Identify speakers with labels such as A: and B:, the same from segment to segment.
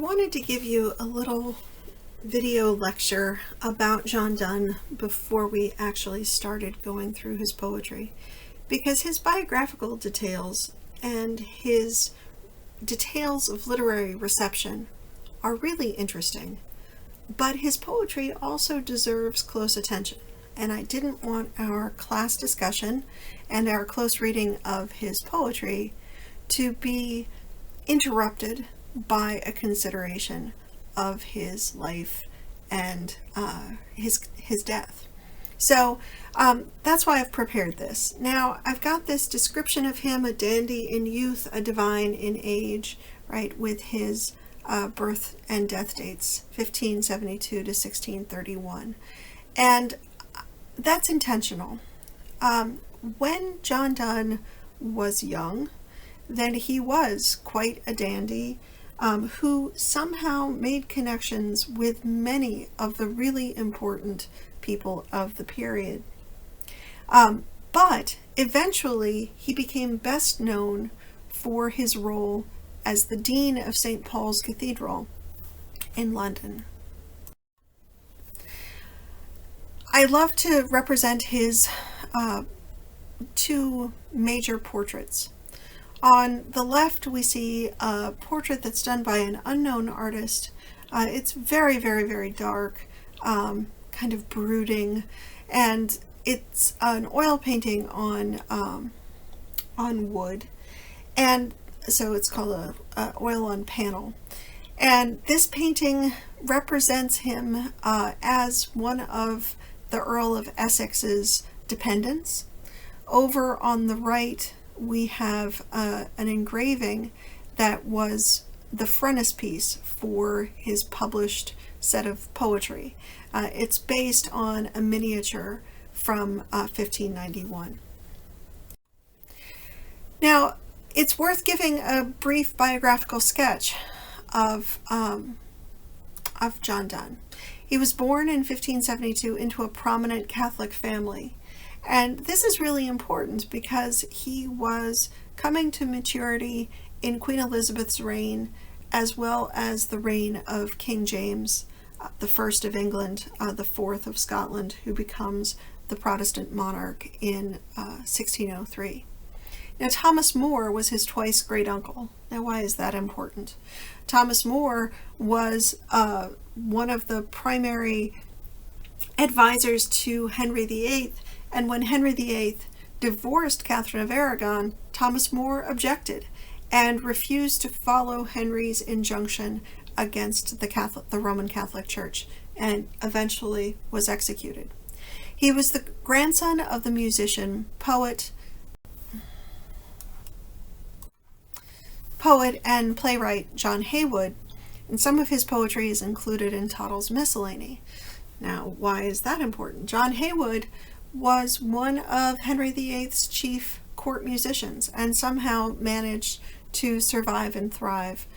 A: wanted to give you a little video lecture about John Donne before we actually started going through his poetry, because his biographical details and his details of literary reception are really interesting, but his poetry also deserves close attention, and I didn't want our class discussion and our close reading of his poetry to be interrupted by a consideration of his life and his death. So that's why I've prepared this. Now, I've got this description of him, a dandy in youth, a divine in age, right, with his birth and death dates, 1572 to 1631. And that's intentional. When John Donne was young, then he was quite a dandy who somehow made connections with many of the really important people of the period. But eventually he became best known for his role as the Dean of St. Paul's Cathedral in London. I love to represent his two major portraits. On the left, we see a portrait that's done by an unknown artist. It's very, very, very dark, kind of brooding, and it's an oil painting on wood, and so it's called a oil on panel. And this painting represents him as one of the Earl of Essex's dependents. Over on the right, we have an engraving that was the frontispiece for his published set of poetry. It's based on a miniature from 1591. Now, it's worth giving a brief biographical sketch of John Donne. He was born in 1572 into a prominent Catholic family. And this is really important because he was coming to maturity in Queen Elizabeth's reign, as well as the reign of King James, the first of England, the fourth of Scotland, who becomes the Protestant monarch in 1603. Now, Thomas More was his twice great uncle. Now, why is that important? Thomas More was one of the primary advisors to Henry VIII, and when Henry VIII divorced Catherine of Aragon, Thomas More objected and refused to follow Henry's injunction against the Roman Catholic Church, and eventually was executed. He was the grandson of the musician, poet and playwright John Heywood, and some of his poetry is included in Toddle's Miscellany. Now, why is that important? John Heywood was one of Henry VIII's chief court musicians and somehow managed to survive and thrive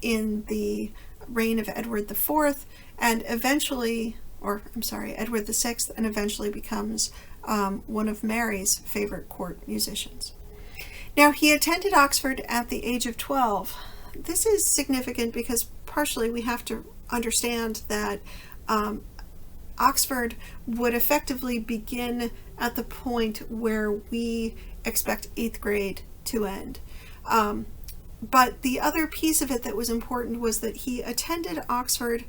A: in the reign of Edward IV and eventually, Edward VI, and eventually becomes one of Mary's favorite court musicians. Now, he attended Oxford at the age of 12. This is significant because partially we have to understand that Oxford would effectively begin at the point where we expect 8th grade to end. But the other piece of it that was important was that he attended Oxford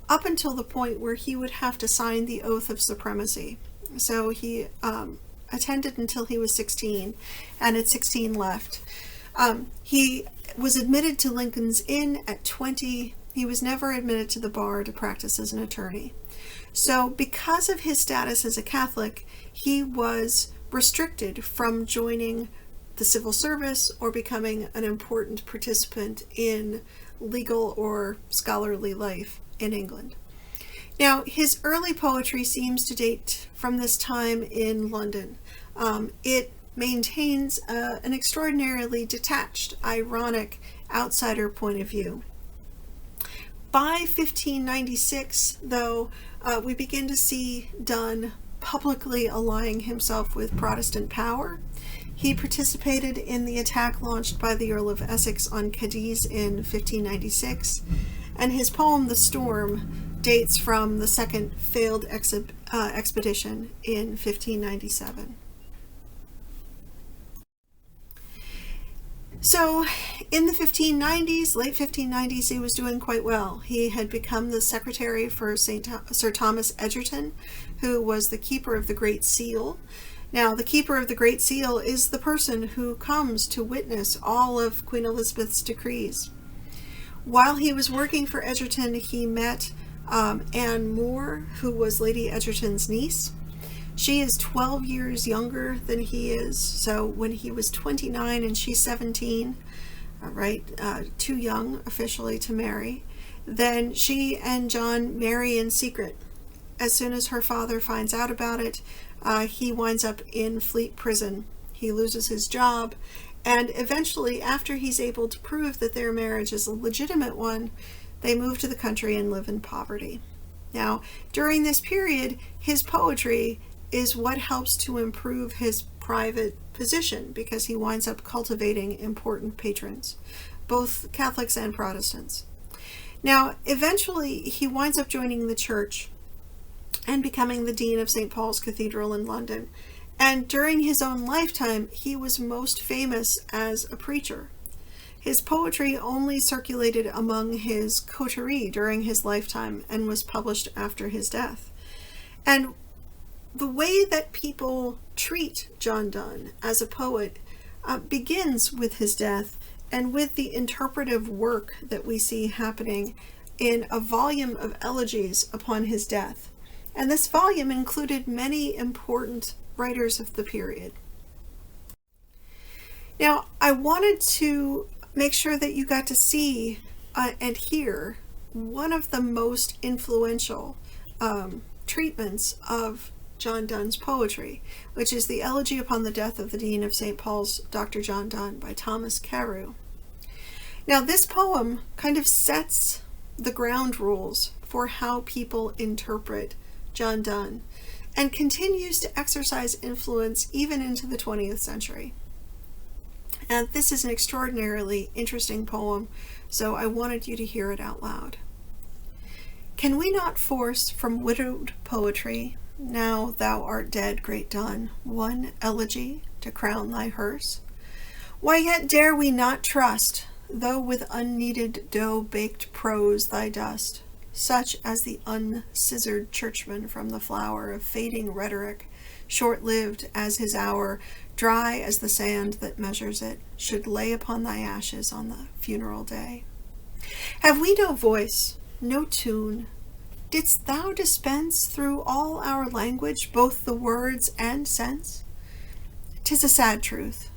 A: up until the point where he would have to sign the oath of supremacy. So he attended until he was 16, and at 16 left. He was admitted to Lincoln's Inn at 20. He was never admitted to the bar to practice as an attorney. So because of his status as a Catholic, he was restricted from joining the civil service or becoming an important participant in legal or scholarly life in England. Now, his early poetry seems to date from this time in London. It maintains an extraordinarily detached, ironic, outsider point of view. By 1596, though, we begin to see Donne publicly allying himself with Protestant power. He participated in the attack launched by the Earl of Essex on Cadiz in 1596, and his poem The Storm dates from the second failed expedition in 1597. So in the 1590s, late 1590s, he was doing quite well. He had become the secretary for Sir Thomas Egerton, who was the keeper of the Great Seal. Now, the keeper of the Great Seal is the person who comes to witness all of Queen Elizabeth's decrees. While he was working for Egerton, he met Anne More, who was Lady Egerton's niece. She is 12 years younger than he is, so when he was 29 and she's 17, too young officially to marry, then she and John marry in secret. As soon as her father finds out about it, he winds up in Fleet Prison. He loses his job, and eventually, after he's able to prove that their marriage is a legitimate one, they move to the country and live in poverty. Now, during this period, his poetry is what helps to improve his private position, because he winds up cultivating important patrons, both Catholics and Protestants. Now, eventually, he winds up joining the church and becoming the Dean of St. Paul's Cathedral in London. And during his own lifetime, he was most famous as a preacher. His poetry only circulated among his coterie during his lifetime and was published after his death. And the way that people treat John Donne as a poet begins with his death and with the interpretive work that we see happening in a volume of elegies upon his death. And this volume included many important writers of the period. Now, I wanted to make sure that you got to see and hear one of the most influential treatments of John Donne's poetry, which is the Elegy upon the Death of the Dean of St. Paul's, Dr. John Donne, by Thomas Carew. Now, this poem kind of sets the ground rules for how people interpret John Donne and continues to exercise influence even into the 20th century. And this is an extraordinarily interesting poem, so I wanted you to hear it out loud. Can we not force from widowed poetry, now thou art dead, great Donne, one elegy to crown thy hearse? Why yet dare we not trust, though with unkneaded dough-baked prose thy dust, such as the unscissored churchman from the flower of fading rhetoric, short-lived as his hour, dry as the sand that measures it, should lay upon thy ashes on the funeral day? Have we no voice, no tune? Didst thou dispense through all our language both the words and sense? 'Tis a sad truth.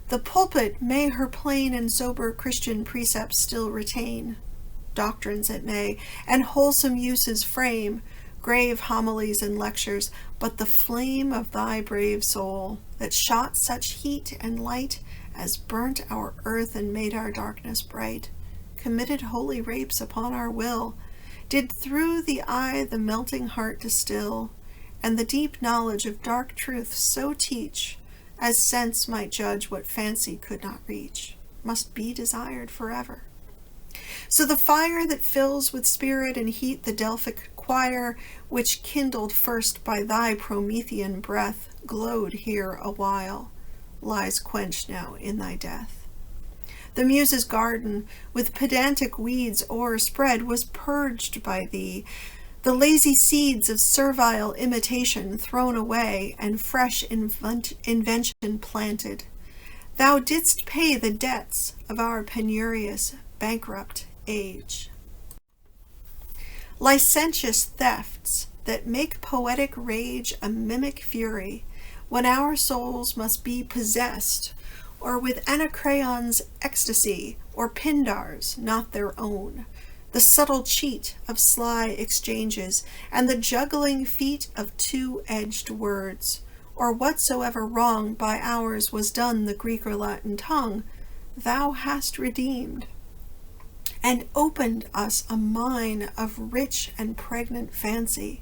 A: The pulpit may her plain and sober Christian precepts still retain, doctrines it may, and wholesome uses frame, grave homilies and lectures, but the flame of thy brave soul, that shot such heat and light as burnt our earth and made our darkness bright, committed holy rapes upon our will, did through the eye the melting heart distill, and the deep knowledge of dark truth so teach, as sense might judge what fancy could not reach, must be desired forever. So the fire that fills with spirit and heat the Delphic choir, which kindled first by thy Promethean breath, glowed here a while, lies quenched now in thy death. The Muses' garden, with pedantic weeds o'erspread, was purged by thee, the lazy seeds of servile imitation thrown away, and fresh invention planted. Thou didst pay the debts of our penurious, bankrupt age. Licentious thefts that make poetic rage a mimic fury, when our souls must be possessed, or with Anacreon's ecstasy, or Pindar's not their own, the subtle cheat of sly exchanges, and the juggling feat of two-edged words, or whatsoever wrong by ours was done the Greek or Latin tongue, thou hast redeemed. and opened us a mine of rich and pregnant fancy,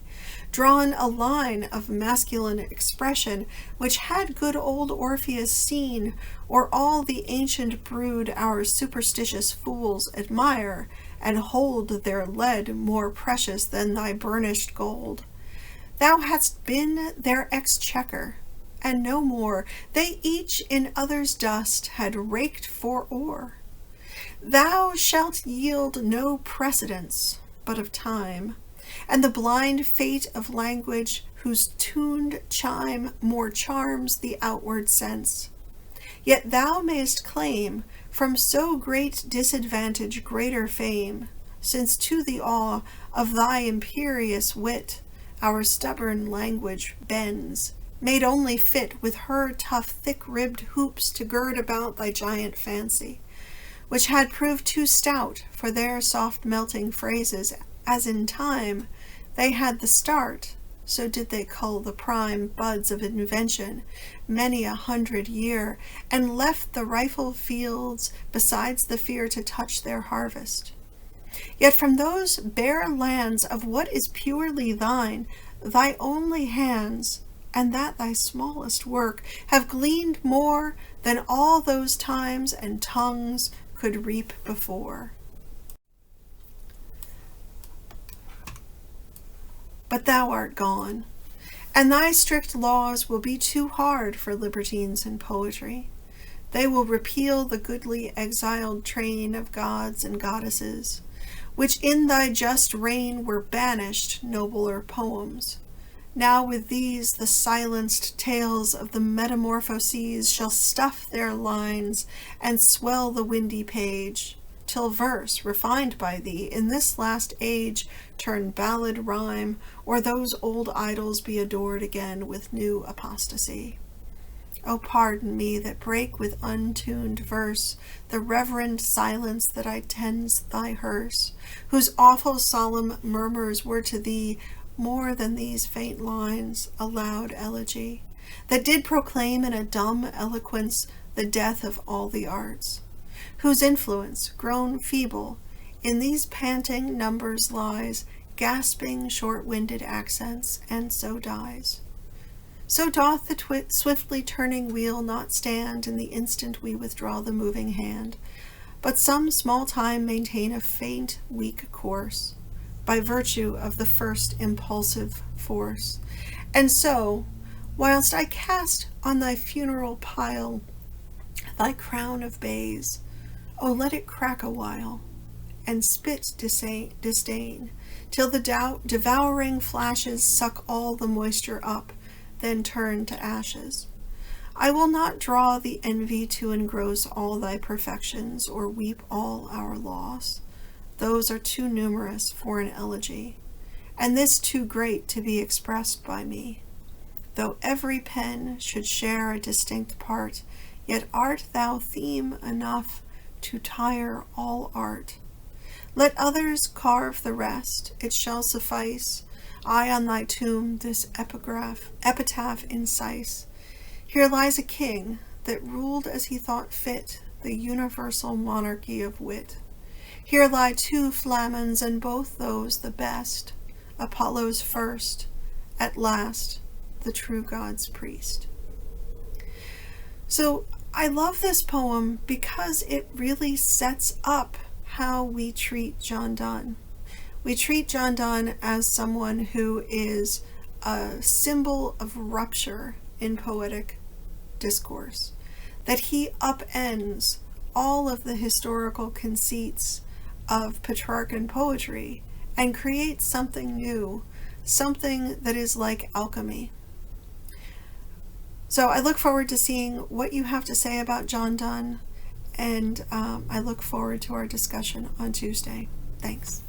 A: drawn a line of masculine expression, which had good old Orpheus seen, or all the ancient brood our superstitious fools admire, and hold their lead more precious than thy burnished gold. Thou hadst been their exchequer, and no more, they each in others' dust had raked for ore. Thou shalt yield no precedence but of time, and the blind fate of language, whose tuned chime more charms the outward sense. Yet thou mayst claim from so great disadvantage greater fame, since to the awe of thy imperious wit our stubborn language bends, made only fit with her tough thick-ribbed hoops to gird about thy giant fancy, which had proved too stout for their soft melting phrases, as in time they had the start, so did they cull the prime buds of invention many 100 year, and left the rifle fields besides the fear to touch their harvest. Yet from those bare lands of what is purely thine, thy only hands, and that thy smallest work, have gleaned more than all those times and tongues could reap before. But thou art gone, and thy strict laws will be too hard for libertines in poetry. They will repeal the goodly exiled train of gods and goddesses, which in thy just reign were banished nobler poems. Now with these the silenced tales of the metamorphoses shall stuff their lines and swell the windy page, till verse, refined by thee, in this last age turn ballad rhyme, or those old idols be adored again with new apostasy. O pardon me that break with untuned verse the reverend silence that I tends thy hearse, whose awful solemn murmurs were to thee more than these faint lines, a loud elegy, that did proclaim in a dumb eloquence the death of all the arts, whose influence, grown feeble, in these panting numbers lies, gasping short-winded accents, and so dies. So doth the swiftly turning wheel not stand in the instant we withdraw the moving hand, but some small time maintain a faint, weak course, by virtue of the first impulsive force. And so, whilst I cast on thy funeral pile thy crown of bays, O let it crack a while, and spit disdain, till the devouring flashes suck all the moisture up, then turn to ashes. I will not draw the envy to engross all thy perfections, or weep all our loss. Those are too numerous for an elegy, and this too great to be expressed by me. Though every pen should share a distinct part, yet art thou theme enough to tire all art. Let others carve the rest, it shall suffice. I on thy tomb this epitaph incise. Here lies a king that ruled as he thought fit the universal monarchy of wit. Here lie 2 Flamins, and both those the best, Apollo's first, at last the true God's priest. So I love this poem because it really sets up how we treat John Donne. We treat John Donne as someone who is a symbol of rupture in poetic discourse, that he upends all of the historical conceits of Petrarchan poetry and creates something new, something that is like alchemy. So I look forward to seeing what you have to say about John Donne, and I look forward to our discussion on Tuesday. Thanks.